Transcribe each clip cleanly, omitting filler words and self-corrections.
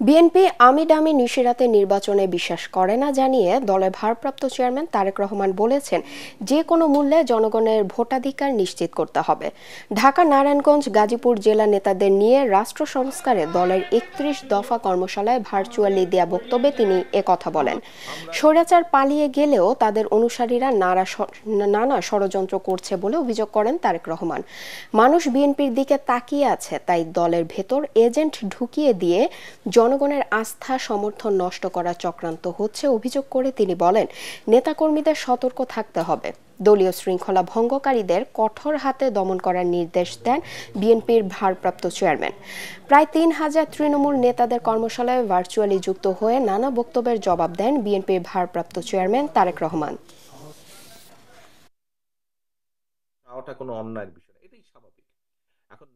BNP আমিডামি নিশিরাতে নির্বাচনে বিশ্বাস করে না জানিয়ে দলের ভারপ্রাপ্ত চেয়ারম্যান তারেক রহমান বলেছেন, যে কোনো মূল্যে জনগণের ভোটাধিকার নিশ্চিত করতে হবে। ঢাকা, নারায়ণগঞ্জ, গাজীপুর জেলা নেতাদের নিয়ে রাষ্ট্র সংস্কারে দলের ৩১ দফা কর্মশালায় ভার্চুয়ালি দেয়া বক্তব্যে তিনি একথা বলেন। স্বৈরাচার পালিয়ে গেলেও তাদের অনুসারীরা নানা ষড়যন্ত্র করছে বলে অভিযোগ করেন তারেক রহমান। মানুষ বিএনপির দিকে তাকিয়ে আছে, তাই দলের ভেতর এজেন্ট ঢুকিয়ে দিয়ে জনগণের আস্থা সমর্থন নষ্ট করার চক্রান্ত হচ্ছে অভিযোগ করে তিনি বলেন, নেতাকর্মীদের সতর্ক থাকতে হবে। দলীয় শৃঙ্খলা ভঙ্গকারীদের কঠোর হাতে দমন করার নির্দেশ দেন বিএনপির ভারপ্রাপ্ত চেয়ারম্যান। প্রায় ৩,০০০ তৃণমূল নেতাদের কর্মশালায় ভার্চুয়ালি যুক্ত হয়ে নানা বক্তব্যের জবাব দেন বিএনপির ভারপ্রাপ্ত চেয়ারম্যান তারেক রহমান। কোনো অন্যায়ের বিষয় না, এটাই স্বাভাবিক। এখন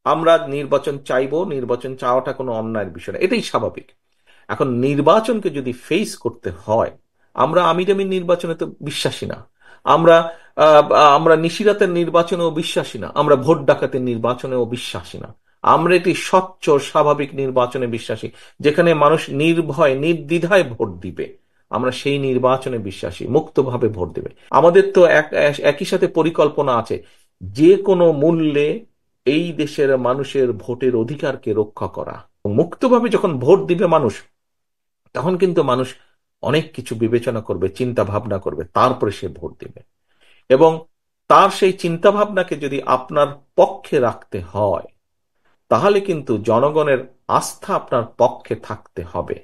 আমরা নির্বাচন চাইবো, নির্বাচন চাওয়াটা কোনো অন্যায়ের বিষয় না, এটাই স্বাভাবিক। এখন নির্বাচনকে যদি ফেস করতে হয়, আমরা আমিরামি নির্বাচনে তো বিশ্বাসী না, আমরা আমরা নিশিরাতের নির্বাচনেও বিশ্বাসী না, আমরা ভোট ডাকাতের নির্বাচনেও বিশ্বাসী না। আমরা একটি স্বচ্ছ স্বাভাবিক নির্বাচনে বিশ্বাসী, যেখানে মানুষ নির্ভয় নির্দ্বিধায় ভোট দিবে। আমরা সেই নির্বাচনে বিশ্বাসী, মুক্তভাবে ভোট দিবে। আমাদের তো একই সাথে পরিকল্পনা আছে, যে কোনো মূল্যে এই দেশের মানুষের ভোটের অধিকারকে রক্ষা করা। মুক্তভাবে যখন ভোট দিবে মানুষ, তখন কিন্তু মানুষ অনেক কিছু বিবেচনা করবে, চিন্তা ভাবনা করবে, তারপরে সে ভোট দিবে। এবং তার সেই চিন্তা ভাবনাকে যদি আপনার পক্ষে রাখতে হয়, তাহলে কিন্তু জনগণের আস্থা আপনার পক্ষে থাকতে হবে।